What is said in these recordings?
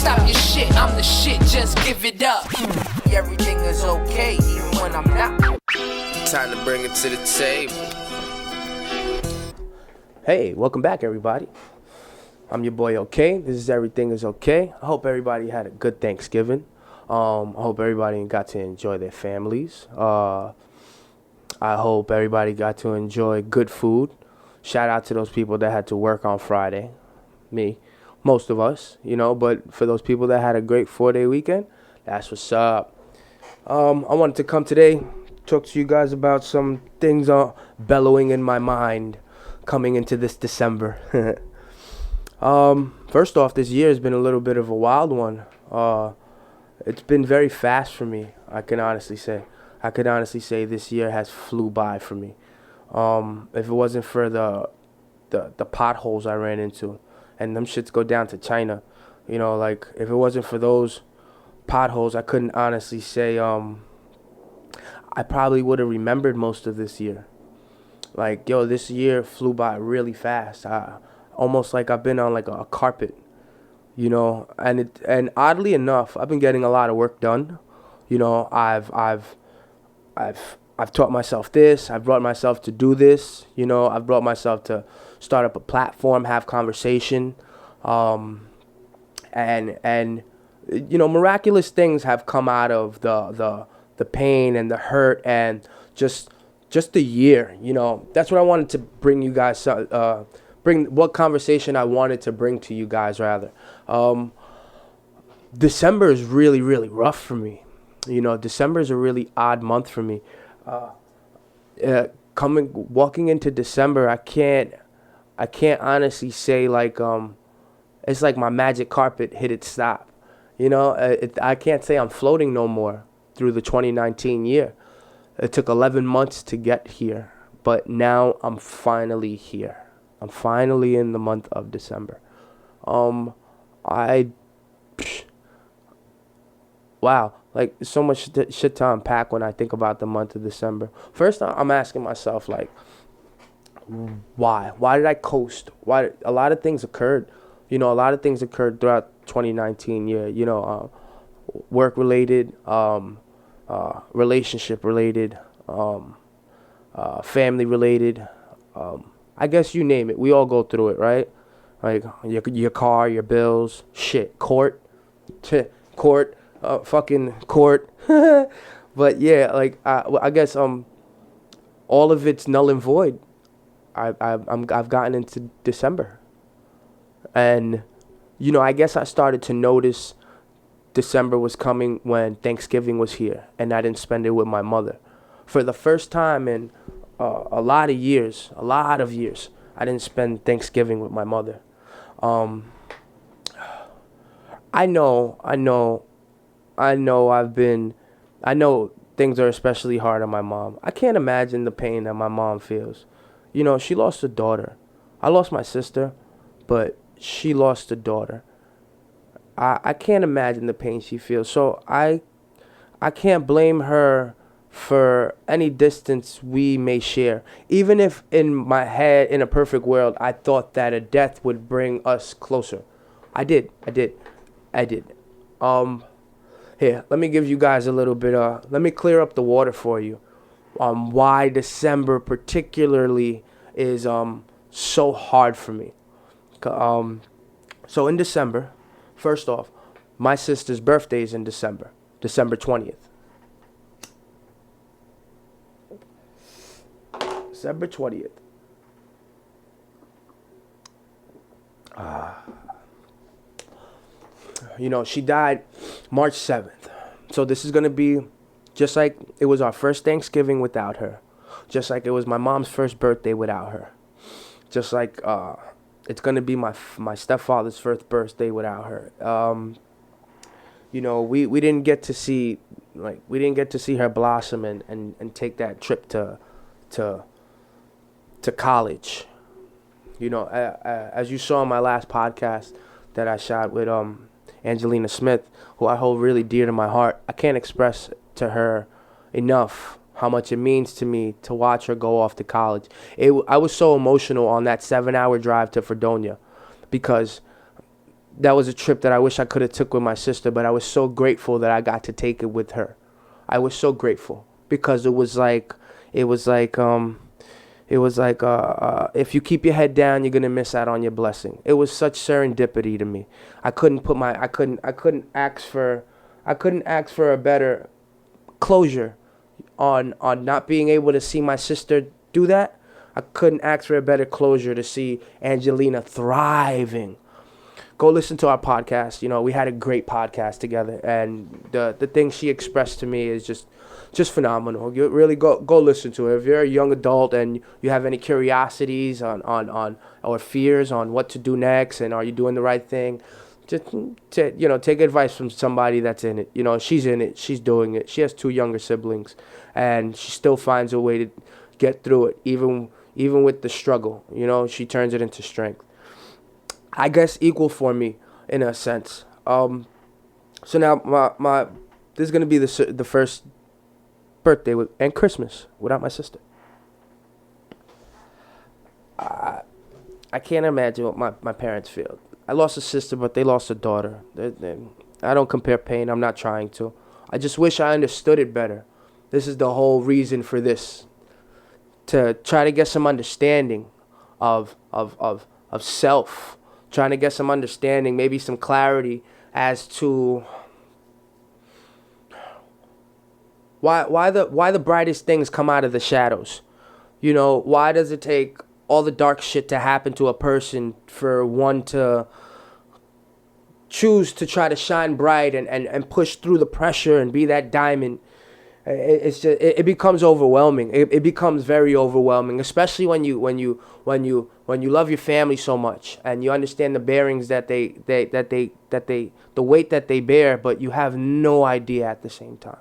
stop your shit, I'm the shit, just give it up. Everything is okay, even when I'm not. Time to bring it to the table. Hey, welcome back, everybody. I'm your boy OK. This is Everything Is OK. I hope everybody had a good Thanksgiving. I hope everybody got to enjoy their families. I hope everybody got to enjoy good food. Shout out to those people that had to work on Friday. Me, most of us, but for those people that had a great 4-day weekend, that's what's up. I wanted to come today, talk to you guys about some things bellowing in my mind coming into this December. First off, this year has been a little bit of a wild one. It's been very fast for me, I can honestly say. This year has flew by for me. If it wasn't for the potholes I ran into, and them shits go down to China, if it wasn't for those potholes, I couldn't honestly say I probably would have remembered most of this year. This year flew by really fast. Almost like I've been on like a carpet, and oddly enough, I've been getting a lot of work done. I've taught myself this. I've brought myself to do this. I've brought myself to start up a platform, have conversation, and miraculous things have come out of the pain and the hurt and just the year. That's what I wanted to bring you guys. What conversation I wanted to bring to you guys rather. December is really, really rough for me. December is a really odd month for me. Walking into December, I can't honestly say it's like my magic carpet hit its stop. I can't say I'm floating no more through the 2019 year. It took 11 months to get here, but now I'm finally here. I'm finally in the month of December. Wow, so much shit to unpack when I think about the month of December. First, I'm asking myself, why? Why did I coast? Why? A lot of things occurred. A lot of things occurred throughout 2019 year. Work related, relationship related, family related. I guess you name it. We all go through it, right? Like your car, your bills, shit, court, fucking court. But yeah, I guess all of it's null and void. I've gotten into December, and I guess I started to notice December was coming when Thanksgiving was here, and I didn't spend it with my mother for the first time in a lot of years, I didn't spend Thanksgiving with my mother. I know things are especially hard on my mom. I can't imagine the pain that my mom feels. She lost a daughter. I lost my sister, but she lost a daughter. I can't imagine the pain she feels. So I can't blame her for any distance we may share. Even if in my head, in a perfect world, I thought that a death would bring us closer. I did. Here, let me give you guys a little bit let me clear up the water for you. Why December particularly is so hard for me. So in December, first off, my sister's birthday is in December 20th. December 20th. She died March 7th. So this is going to be just like it was our first Thanksgiving without her. Just like it was my mom's first birthday without her. Just like it's going to be my stepfather's first birthday without her. We didn't get to see her blossom and take that trip to college. As you saw in my last podcast that I shot with Angelina Smith, who I hold really dear to my heart, I can't express to her enough how much it means to me to watch her go off to college. I was so emotional on that 7-hour drive to Fredonia because that was a trip that I wish I could have took with my sister, but I was so grateful that I got to take it with her. I was so grateful because it was like if you keep your head down, you're gonna miss out on your blessing. It was such serendipity to me. I couldn't ask for a better closure on not being able to see my sister do that. I couldn't ask for a better closure to see Angelina thriving. Go listen to our podcast. You know, we had a great podcast together, and the things she expressed to me is just phenomenal. You really go listen to it. If you're a young adult and you have any curiosities on or fears on what to do next and are you doing the right thing, just take advice from somebody that's in it. You know, she's in it. She's doing it. She has 2 younger siblings, and she still finds a way to get through it, even with the struggle. You know, she turns it into strength. I guess equal for me in a sense. So now my this is gonna be the first birthday and Christmas without my sister. I can't imagine what my parents feel. I lost a sister, but they lost a daughter. I don't compare pain. I'm not trying to. I just wish I understood it better. This is the whole reason for this. To try to get some understanding of self. Trying to get some understanding, maybe some clarity as to why the brightest things come out of the shadows. You know, why does it take all the dark shit to happen to a person for one to choose to try to shine bright and push through the pressure and be that diamond? It's just it becomes overwhelming. It becomes very overwhelming, especially when you love your family so much and you understand the bearings that the weight that they bear, but you have no idea at the same time.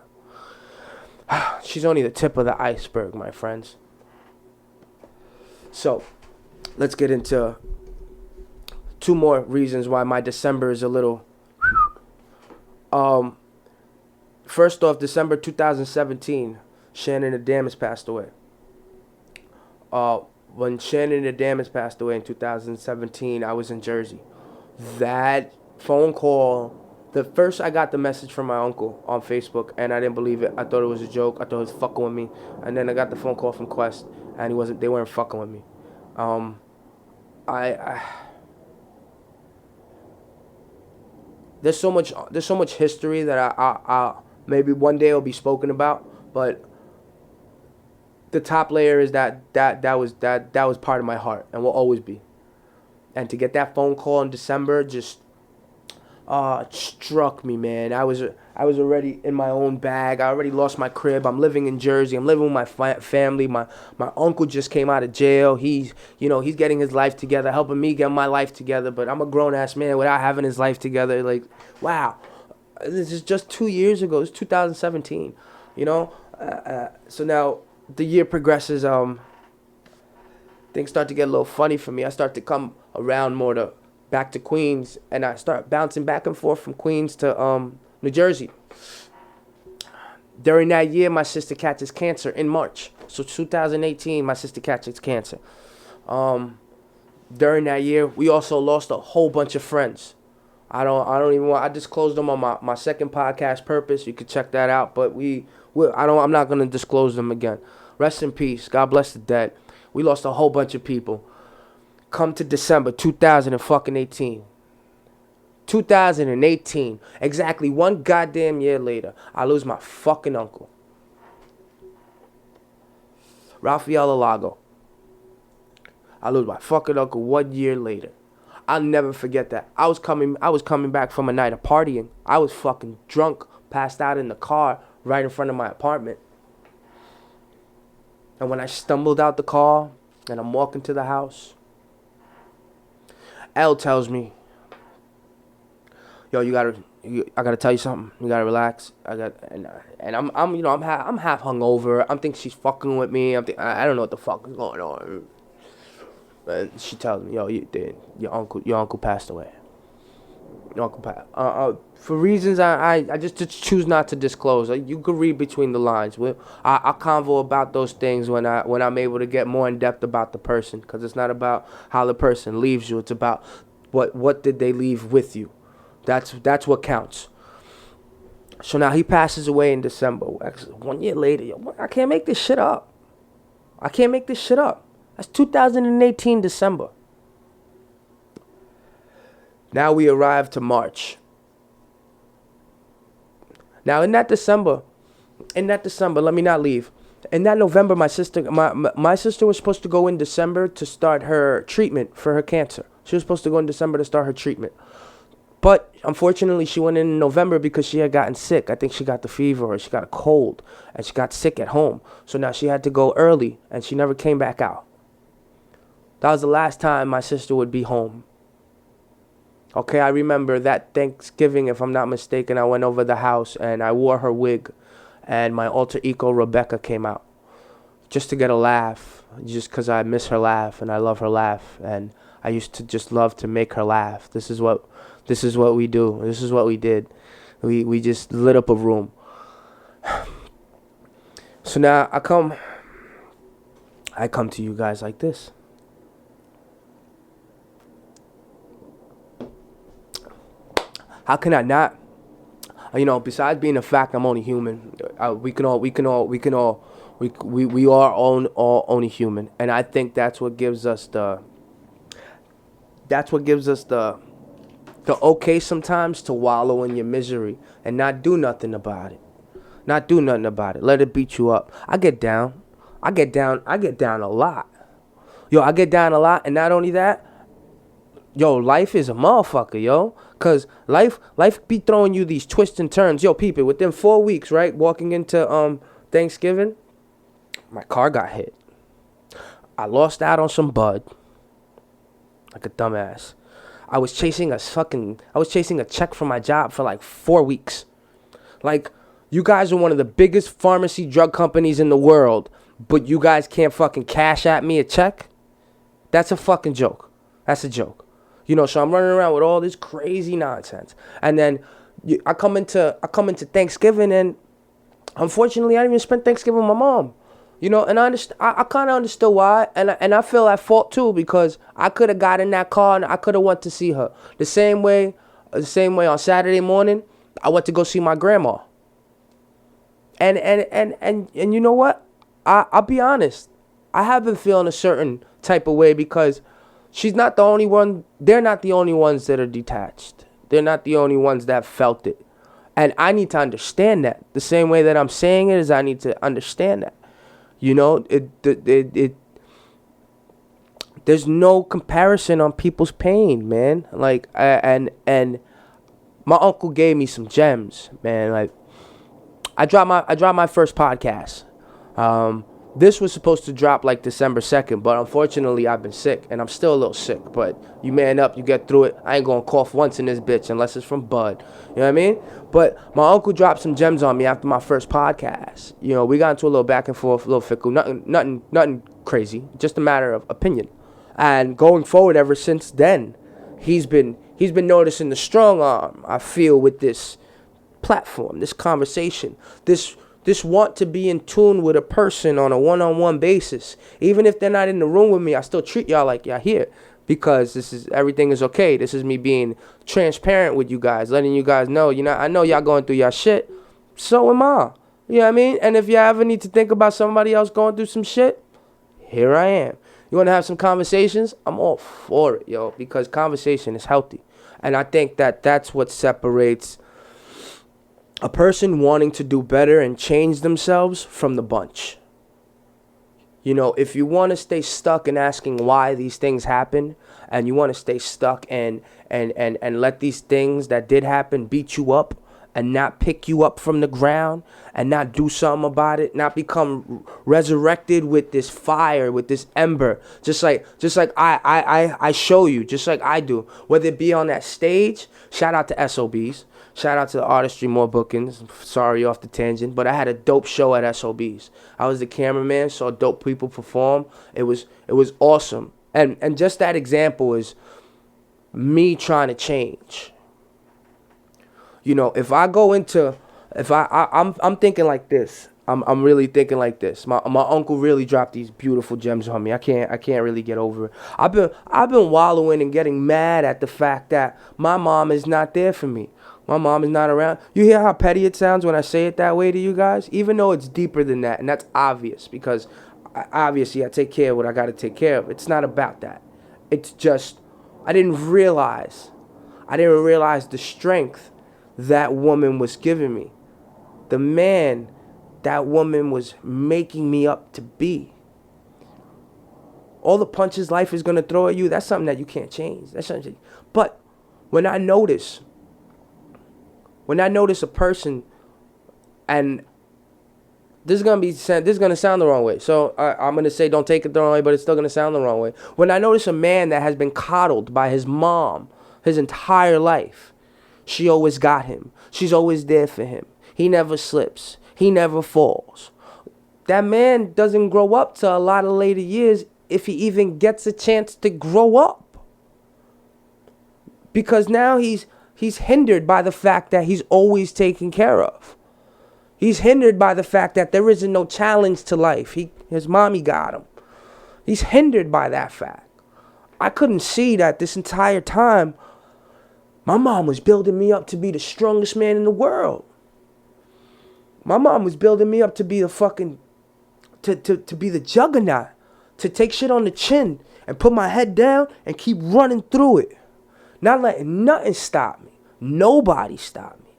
She's only the tip of the iceberg, my friends. So, let's get into 2 more reasons why my December is a little First off, December 2017, Shannon Adamus passed away. When Shannon Adamus passed away in 2017, I was in Jersey. That phone call, I got the message from my uncle on Facebook, and I didn't believe it. I thought it was a joke. I thought he was fucking with me. And then I got the phone call from Quest, and they weren't fucking with me. There's so much history that I maybe one day it'll be spoken about, but the top layer is that was part of my heart and will always be. And to get that phone call in December just it struck me, man. I was already in my own bag. I already lost my crib. I'm living in Jersey. I'm living with my family. My uncle just came out of jail. He's getting his life together, helping me get my life together. But I'm a grown ass man without having his life together. Like, wow. This is just 2 years ago. It's 2017, you know. So now the year progresses. Things start to get a little funny for me. I start to come around more back to Queens, and I start bouncing back and forth from Queens to New Jersey. During that year, my sister catches cancer in March. So 2018, my sister catches cancer. During that year, we also lost a whole bunch of friends. I disclosed them on my second podcast, Purpose. You can check that out. But I'm not gonna disclose them again. Rest in peace. God bless the dead. We lost a whole bunch of people. Come to December 2018. 2018. Exactly 1 goddamn year later, I lose my fucking uncle, Rafael Alago. I lose my fucking uncle 1 year later. I'll never forget that. I was coming back from a night of partying. I was fucking drunk, passed out in the car right in front of my apartment. And when I stumbled out the car and I'm walking to the house, L tells me, "Yo, I gotta tell you something. You gotta relax." I'm half hungover. I'm thinking she's fucking with me. I don't know what the fuck is going on. And she tells me, "Yo, your uncle passed away." Your uncle passed. For reasons I just choose not to disclose. You could read between the lines. I'll convo about those things when I'm able to get more in depth about the person, because it's not about how the person leaves you. It's about what did they leave with you? That's what counts. So now he passes away in December. 1 year later, yo, I can't make this shit up. That's 2018 December. Now we arrive to March. Now in that December, let me not leave. In that November, my sister was supposed to go in December to start her treatment for her cancer. She was supposed to go in December to start her treatment. But unfortunately, she went in November because she had gotten sick. I think she got the fever or she got a cold and she got sick at home. So now she had to go early and she never came back out. That was the last time my sister would be home. Okay, I remember that Thanksgiving, if I'm not mistaken, I went over the house and I wore her wig and my alter ego Rebecca came out just to get a laugh, just because I miss her laugh and I love her laugh and I used to just love to make her laugh. This is what we do. This is what we did. We just lit up a room. So now I come to you guys like this. How can I not? Besides being a fact, I'm only human. We are all only human, and I think that's what gives us the okay sometimes to wallow in your misery and not do nothing about it. Let it beat you up. I get down a lot. I get down a lot, and not only that, life is a motherfucker, yo. Cause life be throwing you these twists and turns. People, within 4 weeks, right, walking into Thanksgiving, my car got hit. I lost out on some bud. Like a dumbass. I was chasing a check from my job for like 4 weeks. Like, you guys are one of the biggest pharmacy drug companies in the world, but you guys can't fucking cash at me a check? That's a fucking joke. That's a joke. So I'm running around with all this crazy nonsense. And then I come into Thanksgiving, and unfortunately I didn't even spend Thanksgiving with my mom. And I kind of understood why, and I feel at fault too, because I could have got in that car and I could have went to see her. The same way on Saturday morning, I went to go see my grandma. And you know what? I'll be honest. I have been feeling a certain type of way because she's not the only one. They're not the only ones that are detached. They're not the only ones that felt it. And I need to understand that. The same way that I'm saying it is I need to understand that. There's no comparison on people's pain, man. Like, and my uncle gave me some gems, man. Like, I dropped my first podcast. This was supposed to drop like December 2nd, but unfortunately I've been sick, and I'm still a little sick, but you man up, you get through it. I ain't gonna cough once in this bitch unless it's from Bud. You know what I mean? But my uncle dropped some gems on me after my first podcast. We got into a little back and forth, a little fickle, nothing crazy, just a matter of opinion. And going forward ever since then, he's been noticing the strong arm I feel with this platform, this conversation, this want to be in tune with a person on a one-on-one basis. Even if they're not in the room with me, I still treat y'all like y'all here, because everything is okay. This is me being transparent with you guys, letting you guys know, I know y'all going through y'all shit. So am I. You know what I mean? And if y'all ever need to think about somebody else going through some shit, here I am. You want to have some conversations? I'm all for it, yo, because conversation is healthy. And I think that's what separates a person wanting to do better and change themselves from the bunch. If you want to stay stuck in asking why these things happen, and you want to stay stuck and let these things that did happen beat you up and not pick you up from the ground and not do something about it, not become resurrected with this fire, with this ember, just like I show you, just like I do, whether it be on that stage. Shout out to SOBs. Shout out to the artistry, more bookings. Sorry, off the tangent, but I had a dope show at SOBs. I was the cameraman, saw dope people perform. It was awesome. And just that example is me trying to change. If I go into, I'm thinking like this. I'm really thinking like this. My uncle really dropped these beautiful gems on me. I can't really get over it. I've been wallowing and getting mad at the fact that my mom is not there for me. My mom is not around. You hear how petty it sounds when I say it that way to you guys? Even though it's deeper than that, and that's obvious because obviously I take care of what I got to take care of. It's not about that. It's just I didn't realize the strength that woman was giving me. The man that woman was making me up to be. All the punches life is going to throw at you, that's something that you can't change. But when I notice a person, and this is going to sound the wrong way. So I'm going to say don't take it the wrong way, but it's still going to sound the wrong way. When I notice a man that has been coddled by his mom his entire life, she always got him. She's always there for him. He never slips. He never falls. That man doesn't grow up to a lot of later years if he even gets a chance to grow up. Because now he's hindered by the fact that he's always taken care of. He's hindered by the fact that there isn't no challenge to life. His mommy got him. He's hindered by that fact. I couldn't see that this entire time my mom was building me up to be the strongest man in the world. My mom was building me up to be to be the juggernaut, to take shit on the chin and put my head down and keep running through it. Not letting nothing stop me. Nobody stop me.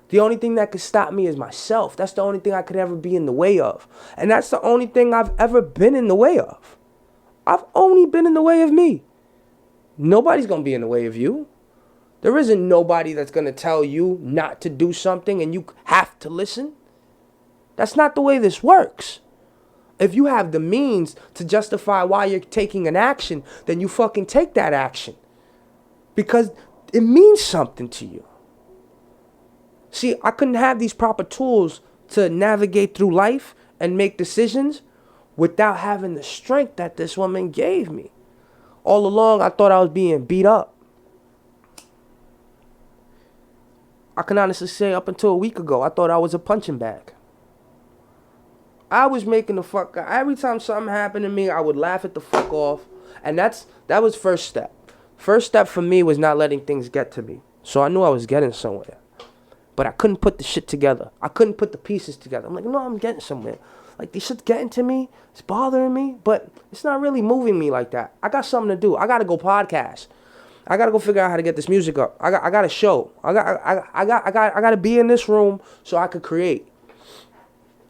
The only thing that could stop me is myself. That's the only thing I could ever be in the way of. And that's the only thing I've ever been in the way of. I've only been in the way of me. Nobody's going to be in the way of you. There isn't nobody that's going to tell you not to do something and you have to listen. That's not the way this works. If you have the means to justify why you're taking an action, then you fucking take that action. Because it means something to you. See, I couldn't have these proper tools to navigate through life and make decisions without having the strength that this woman gave me. All along, I thought I was being beat up. I can honestly say up until a week ago, I thought I was a punching bag. I was making the fuck out. Every time something happened to me, I would laugh it the fuck off. And that was first step. First step for me was not letting things get to me. So I knew I was getting somewhere. But I couldn't put the shit together. I couldn't put the pieces together. I'm like, no, I'm getting somewhere. Like, this shit's getting to me. It's bothering me. But it's not really moving me like that. I got something to do. I got to go podcast. I got to go figure out how to get this music up. I got a show. I got to be in this room so I could create.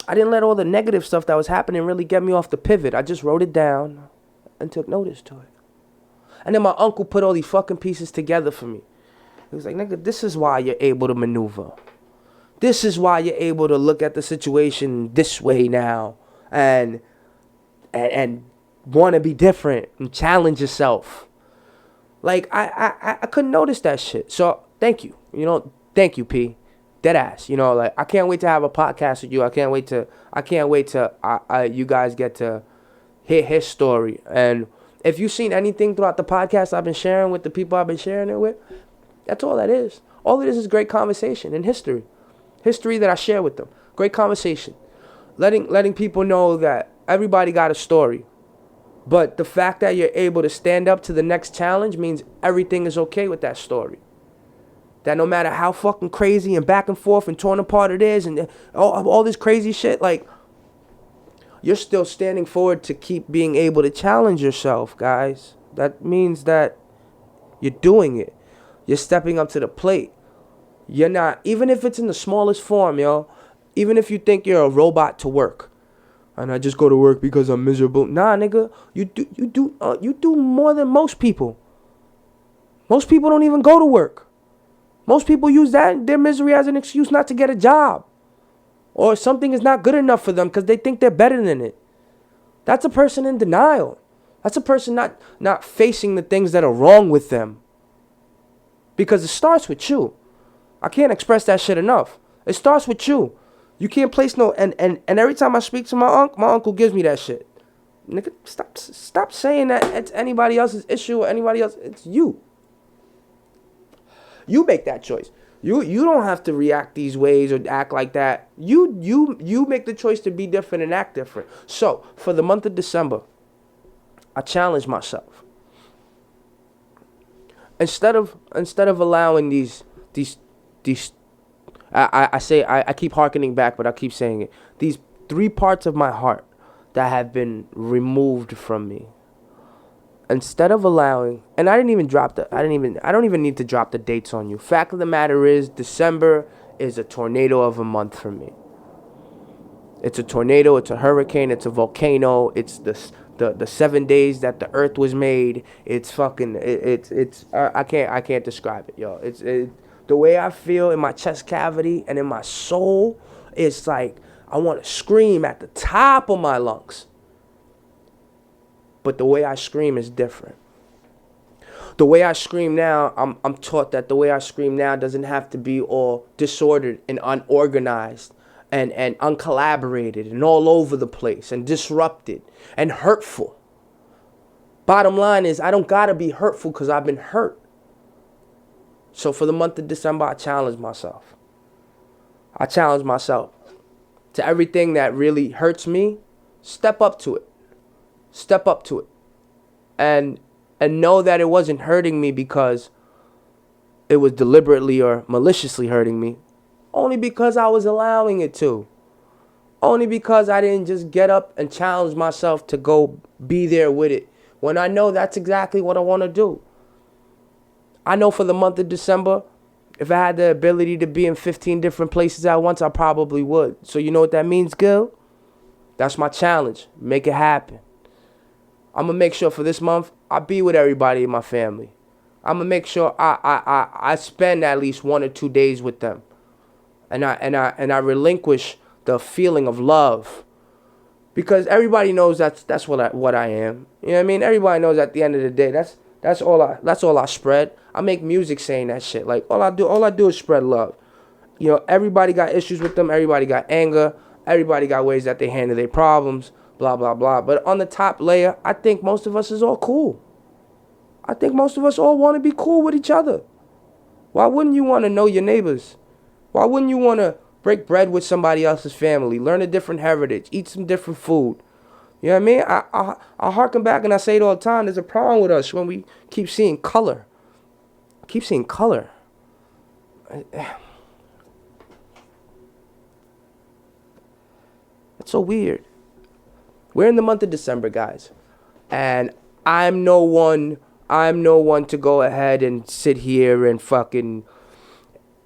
I didn't let all the negative stuff that was happening really get me off the pivot. I just wrote it down and took notice to it. And then my uncle put all these fucking pieces together for me. He was like, nigga, this is why you're able to maneuver. This is why you're able to look at the situation this way now and want to be different and challenge yourself. Like, I couldn't notice that shit. So, thank you. Thank you, P. Deadass. Like, I can't wait to have a podcast with you. I can't wait to you guys get to hear his story. And if you've seen anything throughout the podcast I've been sharing with the people I've been sharing it with, that's all that is. All it is great conversation and history. History that I share with them. Great conversation. Letting people know that everybody got a story. But the fact that you're able to stand up to the next challenge means everything is okay with that story. That no matter how fucking crazy and back and forth and torn apart it is and all this crazy shit, like, you're still standing forward to keep being able to challenge yourself, guys. That means that you're doing it. You're stepping up to the plate. You're not, even if it's in the smallest form, even if you think you're a robot to work, and I just go to work because I'm miserable. Nah, nigga, you do more than most people. Most people don't even go to work. Most people use their misery as an excuse not to get a job. Or something is not good enough for them because they think they're better than it. That's a person in denial. That's a person not facing the things that are wrong with them. Because it starts with you. I can't express that shit enough. It starts with you. You can't place no... And every time I speak to my uncle gives me that shit. Nigga, stop saying that it's anybody else's issue or anybody else. It's you. You make that choice. You don't have to react these ways or act like that. You make the choice to be different and act different. So for the month of December, I challenge myself. Instead of allowing these I keep hearkening back, but I keep saying it. These 3 parts of my heart that have been removed from me. Instead of allowing, and I don't even need to drop the dates on you. Fact of the matter is, December is a tornado of a month for me. It's a tornado, it's a hurricane, it's a volcano, it's the 7 days that the earth was made. It's fucking, I can't describe it, yo. The way I feel in my chest cavity and in my soul, it's like I want to scream at the top of my lungs. But the way I scream is different. The way I scream now, I'm taught that the way I scream now doesn't have to be all disordered and unorganized and uncollaborated and all over the place and disrupted and hurtful. Bottom line is, I don't gotta be hurtful because I've been hurt. So for the month of December, I challenge myself. I challenge myself to everything that really hurts me, step up to it. Step up to it. And know that it wasn't hurting me because it was deliberately or maliciously hurting me. Only because I was allowing it to. Only because I didn't just get up and challenge myself to go be there with it. When I know that's exactly what I want to do. I know for the month of December, if I had the ability to be in 15 different places at once, I probably would. So you know what that means, Gil? That's my challenge. Make it happen. I'm going to make sure for this month, I be with everybody in my family. I'm going to make sure I spend at least 1 or 2 days with them. And I relinquish the feeling of love. Because everybody knows that's what I am. You know what I mean? Everybody knows at the end of the day, that's all I spread. I make music saying that shit. Like all I do is spread love. You know, everybody got issues with them, everybody got anger, everybody got ways that they handle their problems. Blah, blah, blah. But on the top layer, I think most of us is all cool. I think most of us all want to be cool with each other. Why wouldn't you want to know your neighbors? Why wouldn't you want to break bread with somebody else's family, learn a different heritage, eat some different food? You know what I mean? I harken back and I say it all the time. There's a problem with us when we keep seeing color. Keep seeing color. It's so weird. We're in the month of December, guys, and I'm no one to go ahead and sit here and fucking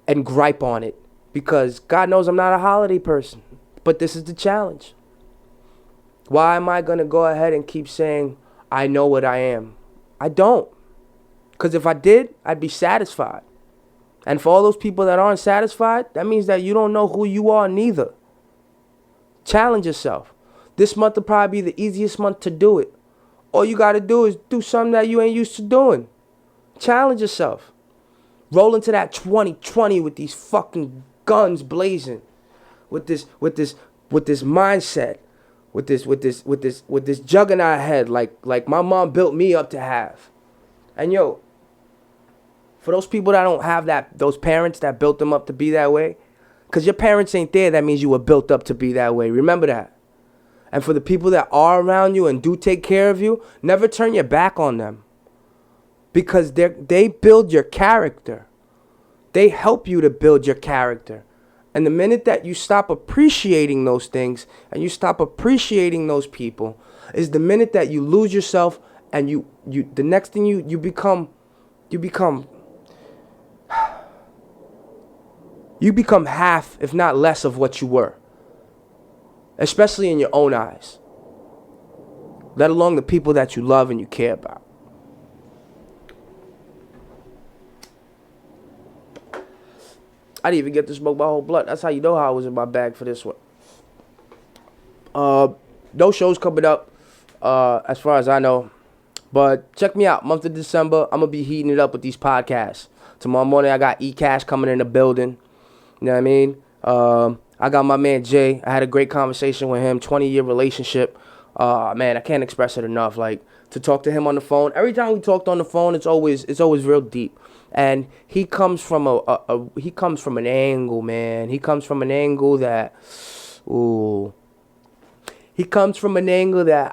and gripe on it, because God knows I'm not a holiday person, but this is the challenge. Why am I going to go ahead and keep saying I know what I am? I don't, because if I did, I'd be satisfied. And for all those people that aren't satisfied, that means that you don't know who you are neither. Challenge yourself. This month will probably be the easiest month to do it. All you got to do is do something that you ain't used to doing. Challenge yourself. Roll into that 2020 with these fucking guns blazing. With this mindset. With this juggernaut head like my mom built me up to have. And yo, for those people that don't have those parents that built them up to be that way, because your parents ain't there, that means you were built up to be that way. Remember that. And for the people that are around you and do take care of you, never turn your back on them. Because they build your character. They help you to build your character. And the minute that you stop appreciating those things and you stop appreciating those people is the minute that you lose yourself, and the next thing you become half, if not less, of what you were. Especially in your own eyes. Let alone the people that you love and you care about. I didn't even get to smoke my whole blunt. That's how you know how I was in my bag for this one. No shows coming up, as far as I know. But check me out. Month of December, I'm going to be heating it up with these podcasts. Tomorrow morning, I got E-Cash coming in the building. You know what I mean? I got my man Jay. I had a great conversation with him. 20-year relationship. Man, I can't express it enough. Like, to talk to him on the phone. Every time we talked on the phone, it's always real deep. And he comes from he comes from an angle, man. He comes from an angle that, ooh, he comes from an angle that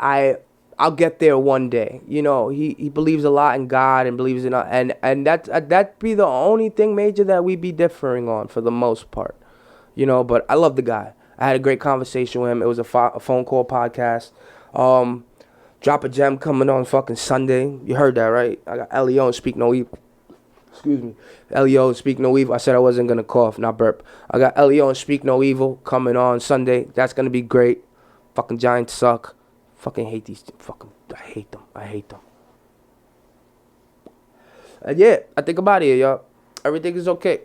I'll get there one day. You know, he believes a lot in God and believes in, and that be the only thing major that we be differing on for the most part. You know, but I love the guy. I had a great conversation with him. It was a phone call podcast. Drop a Gem coming on fucking Sunday. You heard that, right? I got Leo and Speak No Evil. Excuse me. Leo and Speak No Evil. I said I wasn't going to cough, not burp. I got Leo and Speak No Evil coming on Sunday. That's going to be great. Fucking Giants suck. Fucking hate these. I hate them. I hate them. And yeah, I think about it, y'all. Everything is okay.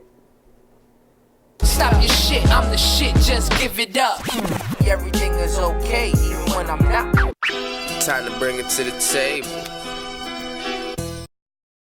Stop your shit, I'm the shit, just give it up. Everything is okay, even when I'm not. Time to bring it to the table.